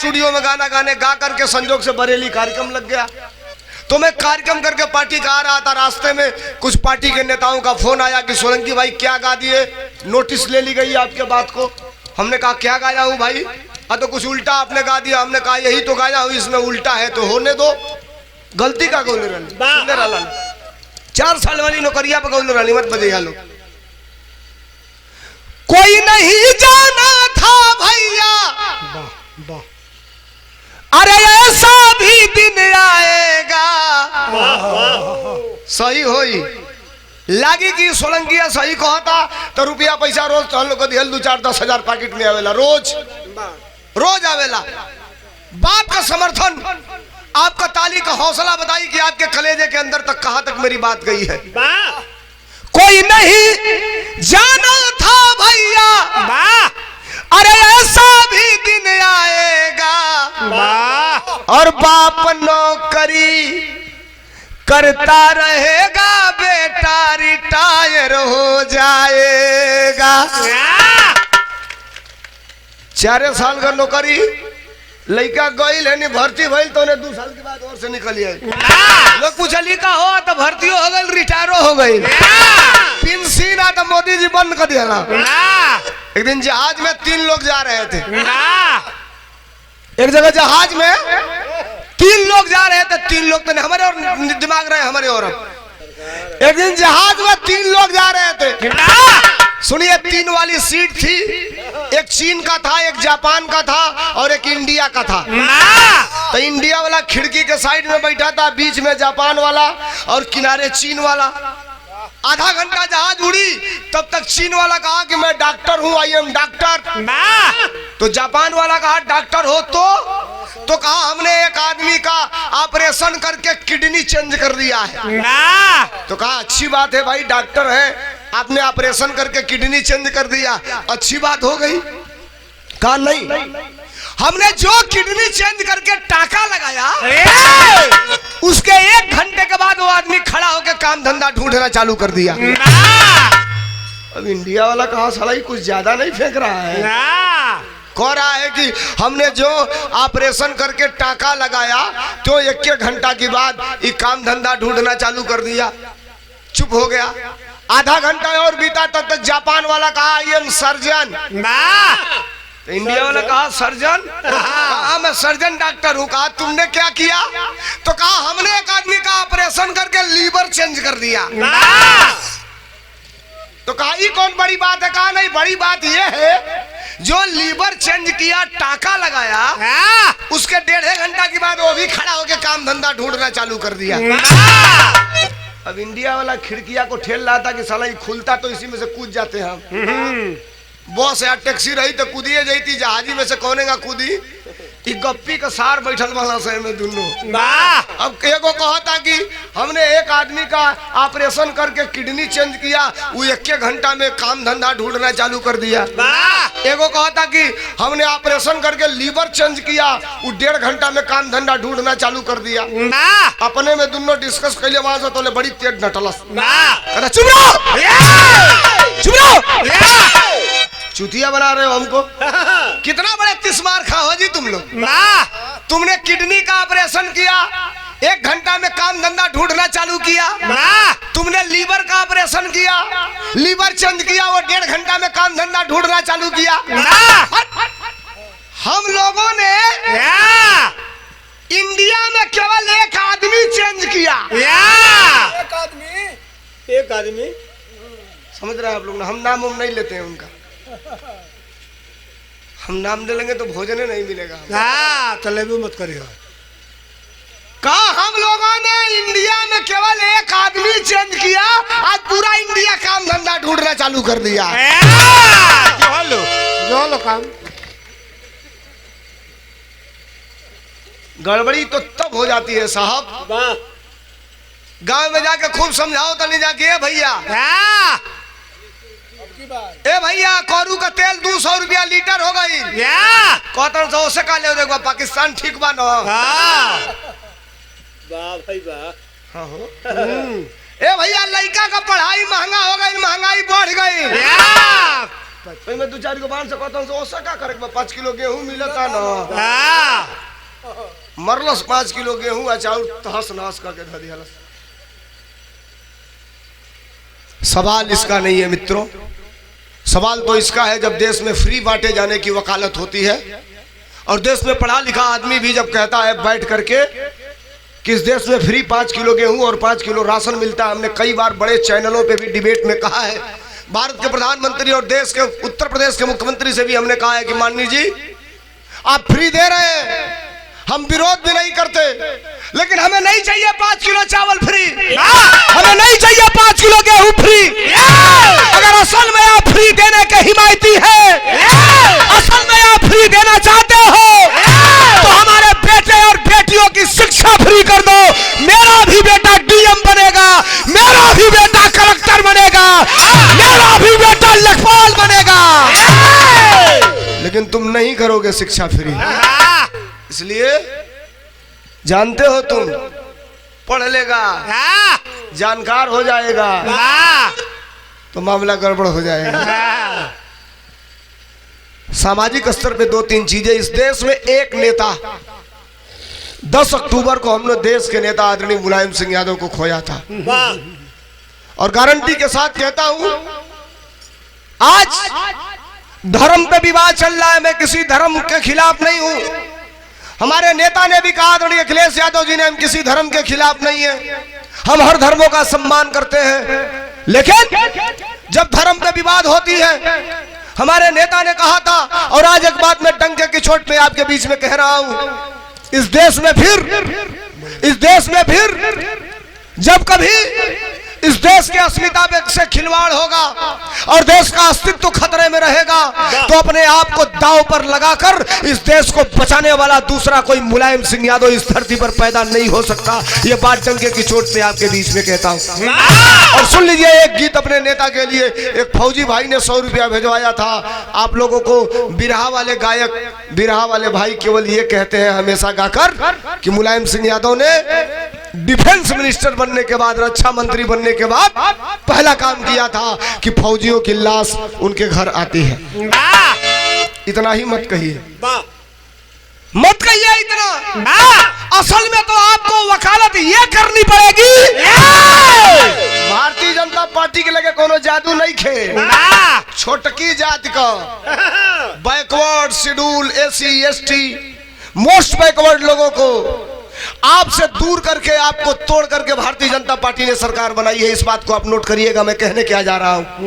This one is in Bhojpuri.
स्टूडियो में गाना गाने, गा करके संजोग से बरेली कार्यक्रम लग गया। तो मैं कार्यक्रम करके पार्टी का आ रहा था, रास्ते में कुछ पार्टी के नेताओं का फोन आया कि सोलंकी भाई क्या गा दिए, नोटिस ले ली गई आपके बात को। हमने कहा क्या गाया हूँ भाई? तो कुछ उल्टा आपने गा दिया। हमने कहा यही तो गाया हूँ, इसमें उल्टा है तो होने दो, गलती का गौले रही 4 साल वाली नौकरिया पर गौले रही मत बजे लोग। कोई नहीं जाना था भैया अरे ऐसा भी दिन आएगा, सही होई लागी कि सोलंकिया सही कहता तो रुपया पैसा रोज तो हम लोग को दिहल 2-4-10 हजार पैकेट में आवेला, रोज आवेला। बाप का समर्थन, आपका ताली का हौसला बताई कि आपके कलेजे के अंदर तक कहां तक मेरी बात गई है। कोई नहीं जाना था भैया अरे ऐसा भी दिन आएगा, और बाप नौकरी करता रहेगा, बेटा रिटायर हो जाएगा। 4 साल का नौकरी लड़का गई है, भर्ती भइल तो 2 साल के बाद और से निकल आई। लोग कुछ लिखा हो तो भर्ती हो गई, रिटायरो हो गई। पेंशन आ तो मोदी जी बंद कर दिया। एक दिन जहाज में 3 लोग जा रहे थे, एक जगह जहाज में 3 लोग जा रहे थे। 3 लोग तो हमारे और दिमाग रहे हमारे और। एक दिन जहाज में 3 लोग जा रहे थे। सुनिए, 3 वाली सीट थी, एक चीन का था, एक जापान का था और एक इंडिया का था। तो इंडिया वाला खिड़की के साइड में बैठा था, बीच में जापान वाला और किनारे चीन वाला। आधा घंटा जहाज उड़ी, तब तक चीन वाला कहा कि मैं डॉक्टर हूँ, आई एम डॉक्टर। तो जापान वाला कहा डॉक्टर हो तो कहा हमने एक आदमी का ऑपरेशन करके किडनी चेंज कर दिया है। तो कहा अच्छी बात है भाई, डॉक्टर है, आपने ऑपरेशन करके किडनी चेंज कर दिया, अच्छी बात हो गई। कहा नहीं, हमने जो किडनी चेंज करके टाका लगाया उसके 1 घंटे के बाद वो आदमी खड़ा होकर काम धंधा ढूंढना चालू कर दिया। अब इंडिया वाला कहा साला ही कुछ ज्यादा नहीं फेंक रहा है, कह रहा है कि हमने जो ऑपरेशन करके टाका लगाया तो 1 घंटा के बाद ये काम धंधा ढूंढना चालू कर दिया। चुप हो गया। आधा घंटा और बीता, तब तक जापान वाला कहा आई एम सर्जन। तो इंडिया वाला कहा सर्जन? कहा मैं सर्जन डॉक्टर हूँ। कहा तुमने क्या किया? तो कहा हमने एक आदमी का ऑपरेशन करके लीवर चेंज कर दिया। तो कहा ये कौन बड़ी बात है? कहा नहीं, बड़ी बात ये है जो लीवर चेंज किया, टाका लगाया, उसके 1.5 घंटा के बाद वो भी खड़ा होकर काम धंधा ढूंढना चालू कर दिया। अब इंडिया वाला खिड़किया को ठेल रहा था कि साला ये खुलता तो इसी में से कूद जाते हम। बस या टैक्सी रही तो कूदिए जाती, जहाजी में से कौनेगा कूदी। गप्पी का सार बैठल वाला से में दोनों। अब एगो कहा था कि हमने एक आदमी का ऑपरेशन करके किडनी चेंज किया, वो 1 घंटा में काम धंधा ढूंढना चालू कर दिया। एगो कहा था कि हमने ऑपरेशन करके लीवर चेंज किया, वो 1.5 घंटा में काम धंधा ढूंढना चालू कर दिया। अपने में दोनों डिस्कस कैले, वहां से तो बड़ी तेज नटलस। चुप रहो, चुतिया बना रहे हो हमको। कितना बड़े तिस्मार खा हो जी तुम लोग। तुमने किडनी का ऑपरेशन किया, 1 घंटा में काम धंधा ढूंढना चालू किया। तुमने लीवर का ऑपरेशन किया, लीवर चेंज किया, वो 1.5 घंटा में काम धंधा ढूंढना चालू किया। हम लोगों ने इंडिया में केवल 1 आदमी चेंज किया। एक आदमी समझ रहे हैं आप लोग ना? हम नाम नहीं लेते हैं उनका, हम नाम ले लेंगे तो भोजन नहीं मिलेगा। चले भी मत करिए। कहा हम लोगों ने इंडिया में केवल 1 आदमी चेंज किया, आज पूरा इंडिया काम धंधा ढूंढना चालू कर दिया। जो लो काम गड़बड़ी तो तब हो जाती है साहब, गांव में जाके खूब समझाओ तो नहीं जाके भैया, ए भैया कौरू का तेल 200 रुपया लीटर हो गई। कौतन 100 से का ले पाकिस्तान ठीक बा न? भाई हाँ हो। ए भैया लड़का का पढ़ाई महंगा हो गई, महंगाई बढ़ गई। में 2-4 को बांध से कहता हूँ 5 किलो गेहूं मिलता न। मरलस 5 किलो गेहूं अचाउर तहस नहस करके धर दिया। सवाल इसका नहीं है मित्रों, सवाल तो इसका है जब देश में फ्री बांटे जाने की वकालत होती है और देश में पढ़ा लिखा आदमी भी जब कहता है बैठ करके कि इस देश में फ्री 5 किलो गेहूं और 5 किलो राशन मिलता है। हमने कई बार बड़े चैनलों पे भी डिबेट में कहा है, भारत के प्रधानमंत्री और देश के उत्तर प्रदेश के मुख्यमंत्री से भी हमने कहा है कि माननीय जी आप फ्री दे रहे हैं, हम विरोध भी नहीं करते, लेकिन हमें नहीं चाहिए 5 किलो चावल फ्री, हमें नहीं चाहिए 5 किलो गेहूं फ्री। अगर असल में आप फ्री देने के हिमायती है, असल में आप फ्री देना चाहते हो तो हमारे बेटे और बेटियों की शिक्षा फ्री कर दो। मेरा भी बेटा डीएम बनेगा, मेरा भी बेटा कलेक्टर बनेगा, मेरा भी बेटा लेखपाल बनेगा, लेकिन तुम नहीं करोगे शिक्षा फ्री। इसलिए जानते हो तुम पढ़ लेगा, जानकार हो जाएगा तो मामला गड़बड़ हो जाएगा। सामाजिक स्तर पे 2-3 चीजें इस देश में। एक नेता 10 अक्टूबर को हमने देश के नेता आदरणीय मुलायम सिंह यादव को खोया था और गारंटी के साथ कहता हूं आज धर्म पे विवाद चल रहा है, मैं किसी धर्म के खिलाफ नहीं हूं। हमारे नेता ने भी कहा आदरणीय अखिलेश यादव जी ने हम किसी धर्म के खिलाफ नहीं है, हम हर धर्मों का सम्मान करते हैं, लेकिन जब धर्म पे विवाद होती है हमारे नेता ने कहा था और आज एक बात मैं डंके की चोट पे आपके बीच में कह रहा हूं, इस देश में फिर जब कभी इस देश के अस्मिता से खिलवाड़ होगा और देश का अस्तित्व खतरे में रहेगा तो अपने आप को दांव पर लगाकर इस देश को बचाने वाला दूसरा कोई मुलायम सिंह यादव इस धरती पर पैदा नहीं हो सकता। ये बात डंके की चोट पे आपके बीच में कहता हूं। और सुन लीजिए एक गीत अपने नेता के लिए। एक फौजी भाई ने 100 रुपया भिजवाया था आप लोगों को। बिरहा वाले गायक, बिरहा वाले भाई केवल ये कहते हैं हमेशा गाकर कि मुलायम सिंह यादव ने डिफेंस मिनिस्टर बनने के बाद, रक्षा मंत्री बनने के बाद पहला काम किया था कि फौजियों की लाश उनके घर आती है। इतना ही मत कहिए, मत कहिए इतना। असल में तो आपको वकालत ये करनी पड़ेगी, भारतीय जनता पार्टी के लगे कोनो जादू नहीं खे। छोटकी जाति का backward schedule, AC ST, most backward लोगों को आपसे दूर करके, आपको तोड़ करके भारतीय जनता पार्टी ने सरकार बनाई है। इस बात को आप नोट करिएगा मैं कहने क्या जा रहा हूं।